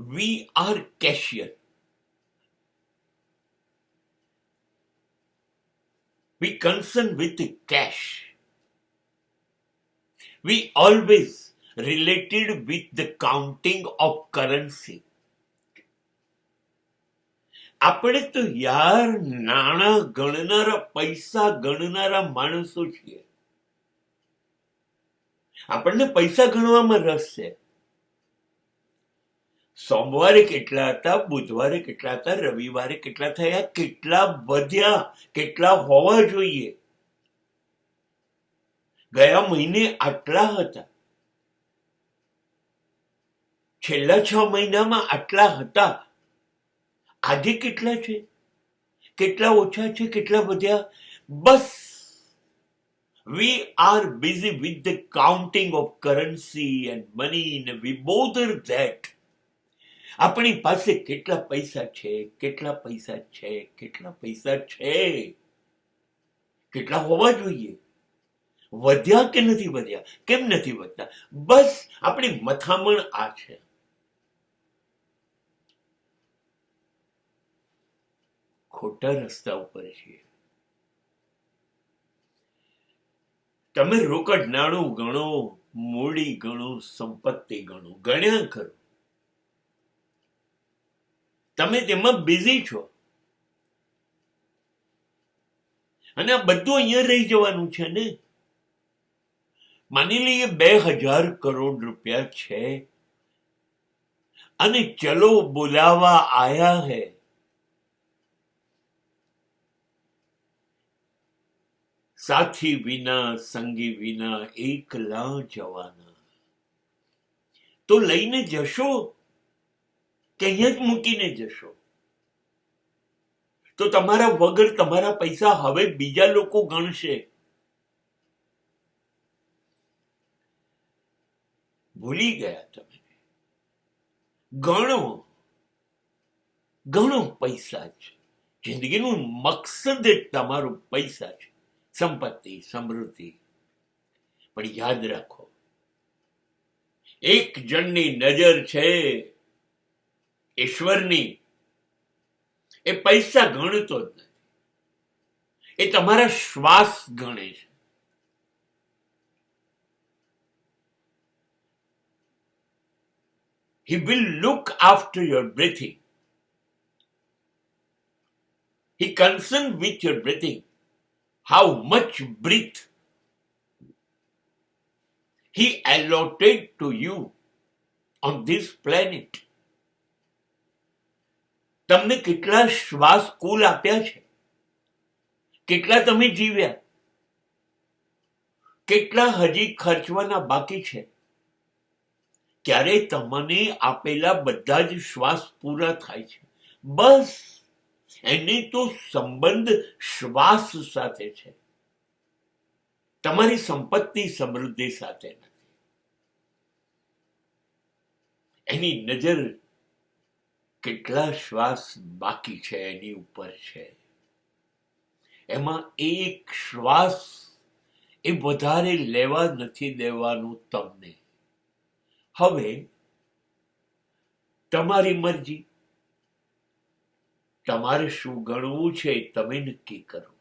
we are cashier. We concern with the cash. We always related with the counting of currency. આપણે તો યાર નાણાં ગણનારા, પૈસા ગણનારા માણસો છીએ. આપણને પૈસા ગણવામાં રસ છે. સોમવારે કેટલા હતા, બુધવારે કેટલા હતા, રવિવારે કેટલા થયા, કેટલા વધ્યા, કેટલા હોવા જોઈએ, ગયા મહિને આટલા હતા, છેલ્લા 6 મહિનામાં આટલા હતા, આજે કેટલા છે, કેટલા ઓછા છે, કેટલા વધ્યા. બસ we are busy with the counting of currency and money and we bother that. આપણી પાસે કેટલા પૈસા છે, કેટલા પૈસા છે, કેટલા પૈસા છે, કેટલા હોવા જોઈએ, વધ્યા કે નથી વધ્યા, કેમ નથી વધતા. બસ આપણી મથામણ આ છે. ખોટા રસ્તા ઉપર છીએ. તમે રોકડ નાણું ગણો, મૂડી ગણો, સંપત્તિ ગણો, ગણ્યા કરો, તમે તેમાં બિઝી છો. અને આ બધું અહીંયા રહી જવાનું છે ને. માની લઈએ 2000 કરોડ રૂપિયા છે અને ચલો બોલાવા આયા હૈ. સાથી વિના સંગી વિના એકલા જવાના. તો લઈને જશો કે અહીંયા જ મૂકીને જશો? તો તમારા વગર તમારા પૈસા હવે બીજા લોકો ગણશે. ભૂલી ગયા તમે. ગણો ગણો પૈસા જ. જિંદગીનું મકસદ જ તમારું પૈસા છે, સંપત્તિ, સમૃદ્ધિ. પણ યાદ રાખો, એક જણની નજર છે ઈશ્વરની, એ પૈસા ગણતો જ નથી, એ તમારા શ્વાસ ગણે છે. He will look after your breathing. He concerned with your breathing. How much breath he allotted to you on this planet. તમને કેટલા શ્વાસ કુલ આપ્યા છે, કેટલા તમે જીવ્યા, કેટલા હજી ખર્ચવાના બાકી છે. ક્યારે તમને આપેલા બધા જ શ્વાસ પૂરા થાય છે? બસ એને તો સંબંધ શ્વાસ સાથે છે, તમારી સંપત્તિ સમૃદ્ધિ સાથે નથી. એની નજર કેટલા શ્વાસ બાકી છે એની ઉપર છે. એમાં એક શ્વાસ એ વધારે લેવા નથી દેવાનું તમને. હવે તમારી મરજી, તમારે શું ગણવું છે તમે નક્કી કરો.